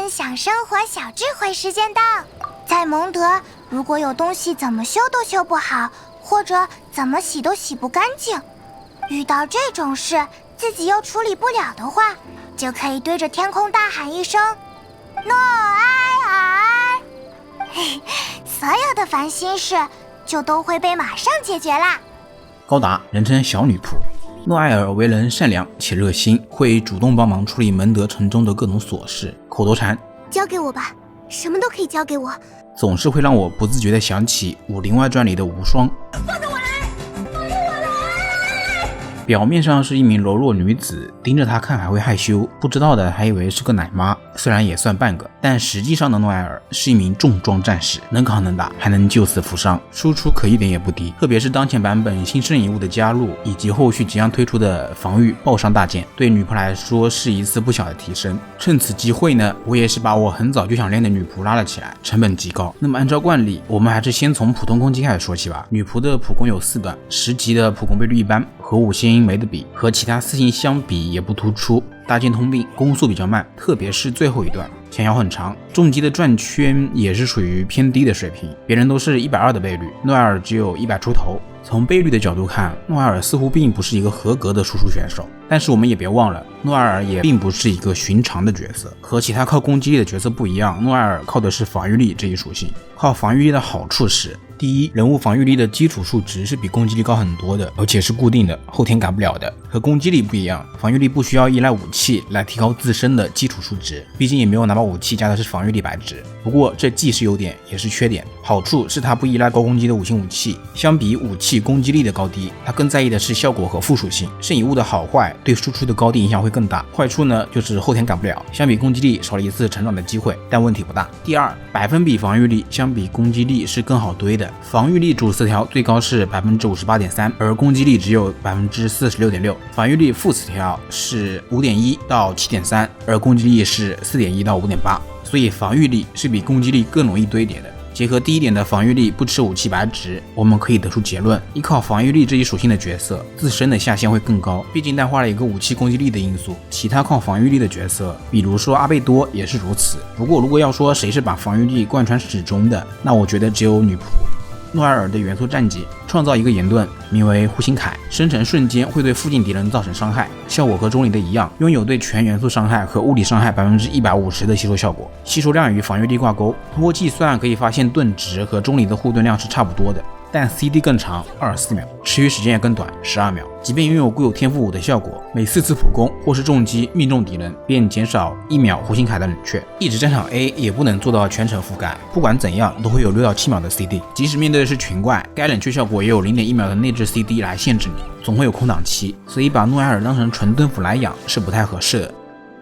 分享生活小智慧时间到。在蒙德，如果有东西怎么修都修不好，或者怎么洗都洗不干净，遇到这种事自己又处理不了的话，就可以对着天空大喊一声诺埃尔，所有的烦心事就都会被马上解决啦。高达人称小女仆，诺埃尔为人善良且热心，会主动帮忙处理蒙德城中的各种琐事。口头禅交给我吧，什么都可以交给我，总是会让我不自觉地想起《武林外传》里的无双。放着我来，放着我来。表面上是一名柔弱女子，盯着她看还会害羞，不知道的还以为是个奶妈，虽然也算半个，但实际上的诺埃尔是一名重装战士，能扛能打，还能救死扶伤，输出可一点也不低。特别是当前版本新生遗物的加入，以及后续即将推出的防御爆伤大剑，对女仆来说是一次不小的提升。趁此机会呢，我也是把我很早就想练的女仆拉了起来，成本极高。那么按照惯例，我们还是先从普通攻击开始说起吧。女仆的普攻有4段，10级的普攻倍率一般，和5星没得比，和其他4星相比也不突出。大剑通病，攻速比较慢，特别是最后一段，前摇很长。重击的转圈也是属于偏低的水平，别人都是120的倍率，诺埃尔只有100出头。从倍率的角度看，诺埃尔似乎并不是一个合格的输出选手，但是我们也别忘了，诺埃尔也并不是一个寻常的角色，和其他靠攻击力的角色不一样，诺埃尔靠的是防御力这一属性。靠防御力的好处是，第一，人物防御力的基础数值是比攻击力高很多的，而且是固定的，后天改不了的。和攻击力不一样，防御力不需要依赖武器来提高自身的基础数值，毕竟也没有拿把武器加的是防御力100值。不过这既是优点也是缺点，好处是它不依赖高攻击的5星武器，相比武器攻击力的高低，它更在意的是效果和附属性，圣遗物的好坏对输出的高低影响会更大。坏处呢，就是后天改不了，相比攻击力少了一次成长的机会，但问题不大。第二，百分比防御力相比攻击力是更好堆的，防御力主词条最高是 58.3%， 而攻击力只有 46.6%， 防御力副词条是 5.1 到 7.3， 而攻击力是 4.1 到 5.8， 所以防御力是比攻击力更容易堆叠的。结合第一点的防御力不吃武器100值，我们可以得出结论，依靠防御力这一属性的角色自身的下限会更高，毕竟淡化了一个武器攻击力的因素。其他靠防御力的角色，比如说阿贝多也是如此。不过如果要说谁是把防御力贯穿始终的，那我觉得只有女仆。诺埃尔的元素战技创造一个言盾，名为护心铠，生成瞬间会对附近敌人造成伤害，效果和钟离的一样，拥有对全元素伤害和物理伤害 150% 的吸收效果，吸收量与防御力挂钩。通过计算可以发现盾值和钟离的护盾量是差不多的，但 CD 更长24秒，持续时间也更短12秒。即便拥有固有天赋5的效果，每4次普攻或是重击命中敌人便减少1秒护心铠的冷却，一直战场 A 也不能做到全程覆盖，不管怎样都会有6到7秒的 CD， 即使面对的是群怪，该冷却效果也有 0.1 秒的内置 CD 来限制你，总会有空档期，所以把诺埃尔当成纯盾斧来养是不太合适的。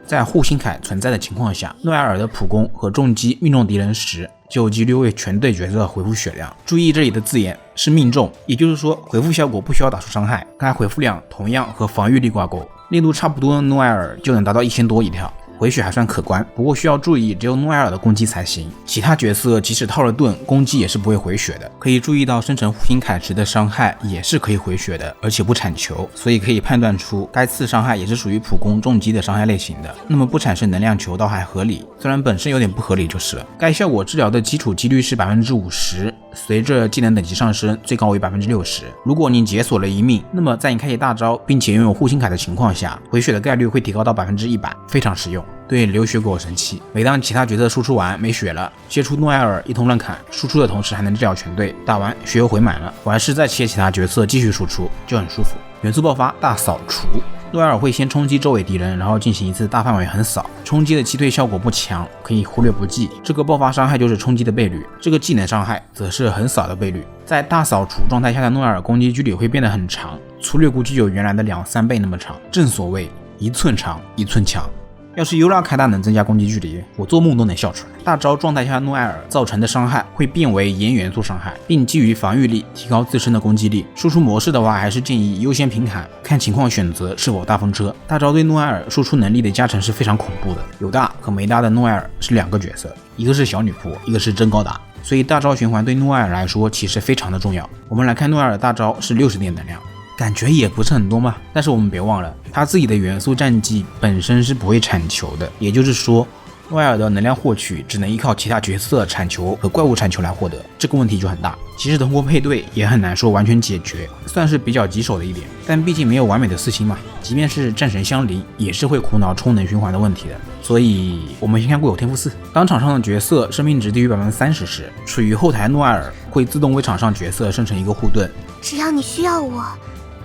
在护心铠存在的情况下，诺埃尔的普攻和重击命中敌人时，就有几率为全队角色回复血量。注意这里的字眼是命中，也就是说回复效果不需要打出伤害，该回复量同样和防御力挂钩，力度差不多的诺埃尔就能达到1000多一条，回血还算可观。不过需要注意，只有诺埃尔的攻击才行，其他角色即使套了盾，攻击也是不会回血的。可以注意到生成护心铠时的伤害也是可以回血的，而且不产球，所以可以判断出该次伤害也是属于普攻重击的伤害类型的。那么不产生能量球倒还合理，虽然本身有点不合理就是了。该效果治疗的基础几率是 50%， 随着技能等级上升最高为 60%。 如果你解锁了一命，那么在你开启大招并且拥有护心铠的情况下，回血的概率会提高到 100%， 非常实用。对流血狗神器，每当其他角色输出完没血了，切出诺埃尔一通乱砍，输出的同时还能治疗全队，打完血又回满了，完事再切其他角色继续输出，就很舒服。元素爆发大扫除，诺埃尔会先冲击周围敌人，然后进行一次大范围横扫，冲击的击退效果不强，可以忽略不计。这个爆发伤害就是冲击的倍率，这个技能伤害则是横扫的倍率。在大扫除状态下的诺埃尔攻击距离会变得很长，粗略估计有原来的2-3倍那么长，正所谓一寸长一寸强。要是优拉开大能增加攻击距离，我做梦都能笑出来。大招状态下诺埃尔造成的伤害会变为炎元素伤害，并基于防御力提高自身的攻击力。输出模式的话，还是建议优先平砍，看情况选择是否大风车。大招对诺埃尔输出能力的加成是非常恐怖的，有大和没大的诺埃尔是2个角色，一个是小女仆，一个是真高达，所以大招循环对诺埃尔来说其实非常的重要。我们来看诺埃尔大招是60点能量，感觉也不是很多嘛，但是我们别忘了他自己的元素战技本身是不会产球的，也就是说诺艾尔的能量获取只能依靠其他角色产球和怪物产球来获得，这个问题就很大。即使通过配对也很难说完全解决，算是比较棘手的一点。但毕竟没有完美的4星嘛，即便是战神相离也是会苦恼充能循环的问题的。所以我们先看固有天赋4，当场上的角色生命值低于 30% 时，处于后台诺艾尔会自动为场上角色生成一个护盾，只要你需要我，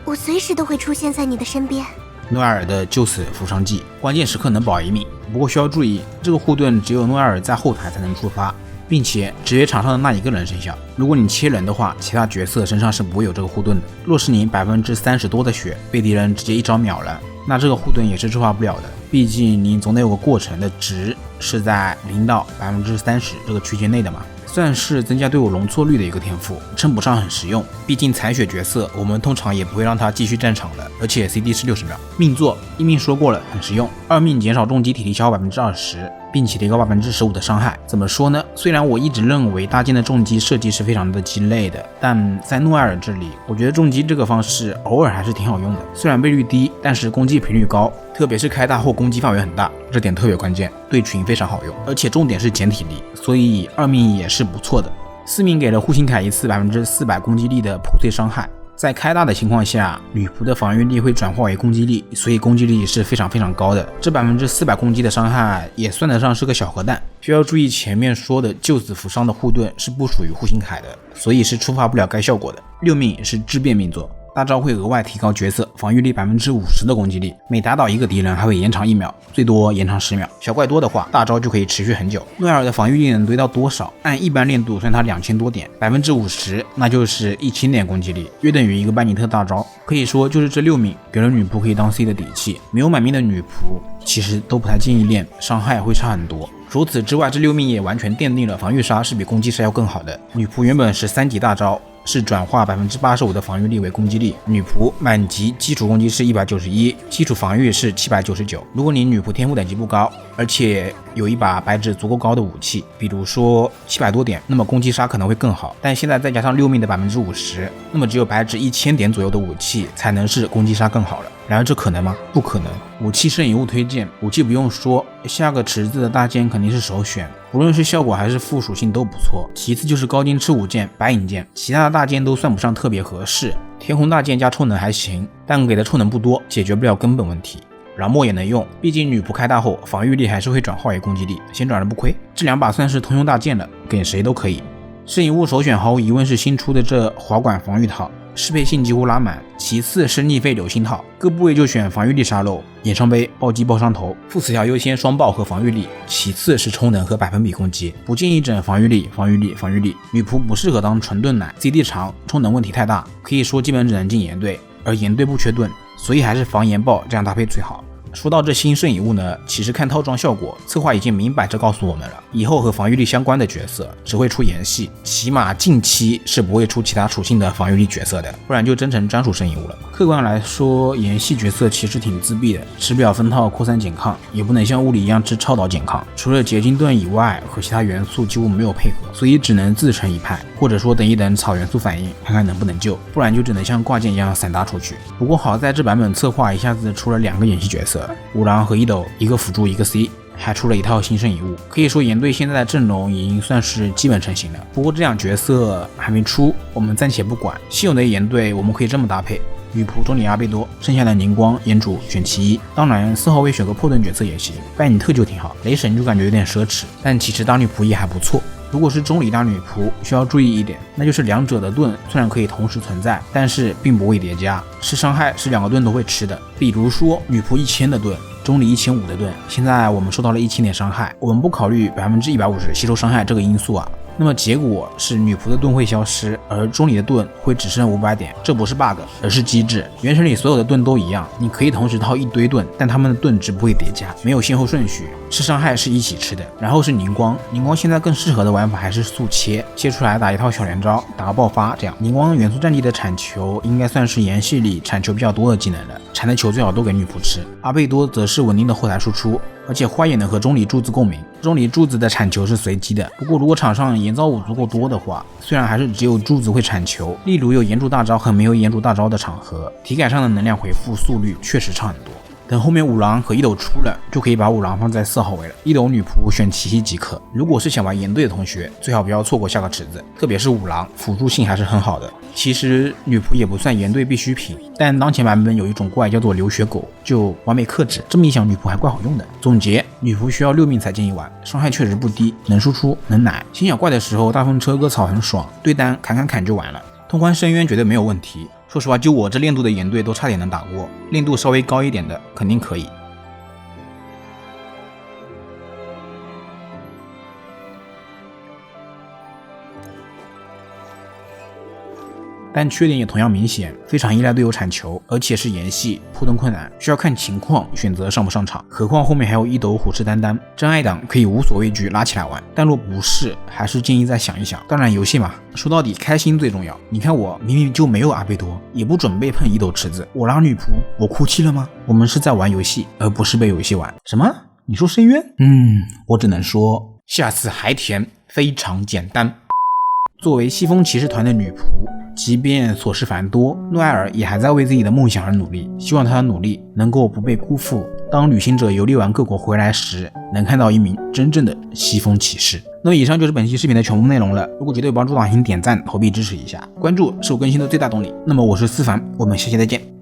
我随时都会出现在你的身边。诺艾尔的救死扶伤技，关键时刻能保一命。不过需要注意，这个护盾只有诺艾尔在后台才能触发，并且只给场上的那一个人生效。如果你切人的话，其他角色身上是不会有这个护盾的。若是你30%多的血被敌人直接一招秒了，那这个护盾也是触发不了的。毕竟你总得有个过程的值是在0到30%这个区间内的嘛。算是增加队伍容错率的一个天赋，称不上很实用。毕竟残血角色我们通常也不会让他继续战场的，而且 CD 是60秒。命座一命说过了，很实用。2命减少重击体力消耗 20%， 并且提高 15% 的伤害。怎么说呢？虽然我一直认为大剑的重击设计是非常的鸡肋的，但在诺艾尔这里，我觉得重击这个方式偶尔还是挺好用的。虽然倍率低，但是攻击频率高，特别是开大后攻击范围很大，这点特别关键，对群非常好用。而且重点是减体力，所以2命也是不错的。4命给了护心铠一次 400% 攻击力的破碎伤害。在开大的情况下，女仆的防御力会转化为攻击力，所以攻击力是非常高的。这400%攻击的伤害也算得上是个小核弹。需要注意前面说的救死扶伤的护盾是不属于护心铠的，所以是触发不了该效果的。6命是质变命座，大招会额外提高角色防御力 50% 的攻击力，每打倒一个敌人还会延长1秒，最多延长10秒。小怪多的话，大招就可以持续很久。诺艾尔的防御力能堆到多少？按一般练度算它2000多点，50%那就是1000点攻击力，约等于一个班尼特大招。可以说就是这6命给了女仆可以当 C 的底气，没有满命的女仆其实都不太建议练，伤害会差很多。除此之外，这6命也完全奠定了防御杀是比攻击杀要更好的。女仆原本是3级大招，是转化 85% 的防御力为攻击力。女仆满级基础攻击是191，基础防御是799。如果你女仆天赋等级不高，而且有一把白值足够高的武器，比如说700多点，那么攻击杀可能会更好。但现在再加上6命的 50%， 那么只有白值1000点左右的武器才能是攻击杀更好了。然而这可能吗？不可能。武器圣遗物推荐，武器不用说，下个池子的大剑肯定是首选，不论是效果还是副属性都不错。其次就是高金赤舞剑、白影剑，其他的大剑都算不上特别合适。天虹大剑加臭能还行，但给的臭能不多，解决不了根本问题。ram墨也能用，毕竟女仆开大后防御力还是会转化为攻击力，先转了不亏。这2把算是通用大剑了，给谁都可以。圣遗物首选毫无疑问是新出的这滑管防御套，适配性几乎拉满。其次是逆费流星套，各部位就选防御力沙漏、演伤杯、暴击爆伤头，副词条优先双爆和防御力，其次是充能和百分比攻击。不建议整防御力。女仆不适合当纯盾奶 ，CD 长，充能问题太大，可以说基本只能进岩队，而岩队不缺盾，所以还是防岩爆这样搭配最好。说到这新圣遗物呢，其实看套装效果，策划已经明摆着告诉我们了，以后和防御力相关的角色只会出炎系，起码近期是不会出其他属性的防御力角色的，不然就真成专属圣遗物了。客观来说，炎系角色其实挺自闭的，吃不了分套扩散减抗，也不能像物理一样吃超导减抗，除了结晶盾以外，和其他元素几乎没有配合，所以只能自成一派，或者说等一等草元素反应，看看能不能救，不然就只能像挂件一样散打出去。不过好在这版本策划一下子出了2个演系角色，五郎和一斗，一个辅助一个 C， 还出了一套新圣遗物，可以说岩队现在的阵容已经算是基本成型了。不过这2角色还没出，我们暂且不管。现有的岩队我们可以这么搭配：女仆中里阿贝多，剩下的凝光、岩主选其一。当然4号位选个破盾角色也行，拜尼特就挺好，雷神就感觉有点奢侈，但其实当女仆也还不错。如果是中里当女仆，需要注意一点，那就是2者的盾虽然可以同时存在，但是并不会叠加，吃伤害是2个盾都会吃的。比如说女仆1000的盾，中里1500的盾，现在我们受到了1000点伤害，我们不考虑150%吸收伤害这个因素啊，那么结果是女仆的盾会消失，而中里的盾会只剩500点，这不是 bug， 而是机制。原神里所有的盾都一样，你可以同时套一堆盾，但他们的盾值不会叠加，没有先后顺序，吃伤害是一起吃的。然后是凝光，凝光现在更适合的玩法还是速切，切出来打一套小连招，打个爆发，这样凝光元素战地的产球应该算是炎系里产球比较多的技能了，产的球最好都给女仆吃。阿贝多则是稳定的后台输出，而且花也能和中里柱子共鸣，中里柱子的产球是随机的。不过如果场上岩造物足够多的话，虽然还是只有柱子会产球，例如有岩柱大招和没有岩柱大招的场合，体感上的能量回复速率确实差很多。等后面五郎和一斗出了，就可以把五郎放在4号位了，一斗女仆选奇袭即可。如果是想玩岩队的同学，最好不要错过下个池子，特别是五郎，辅助性还是很好的。其实女仆也不算岩队必需品，但当前版本有一种怪叫做流血狗，就完美克制。这么一想，女仆还怪好用的。总结，女仆需要6命才建议玩，伤害确实不低，能输出能奶。清小怪的时候，大风车割草很爽，对单砍就完了。通关深渊绝对没有问题。说实话，就我这练度的岩队都差点能打过，练度稍微高一点的肯定可以。但缺点也同样明显，非常依赖队友铲球，而且是岩系，扑腾困难，需要看情况选择上不上场。何况后面还有一斗虎视眈眈，真爱党可以无所畏惧拉起来玩，但若不是，还是建议再想一想。当然游戏嘛，说到底开心最重要。你看我明明就没有阿贝多，也不准备碰一斗池子，我拉女仆，我哭泣了吗？我们是在玩游戏，而不是被游戏玩。什么？你说深渊？我只能说下次还填，非常简单。作为西风骑士团的女仆，即便琐事繁多，诺埃尔也还在为自己的梦想而努力，希望她的努力能够不被辜负。当旅行者游历完各国回来时，能看到一名真正的西风骑士。那么以上就是本期视频的全部内容了，如果觉得有帮助的话，请点赞投币支持一下，关注是我更新的最大动力。那么我是思凡，我们下期再见。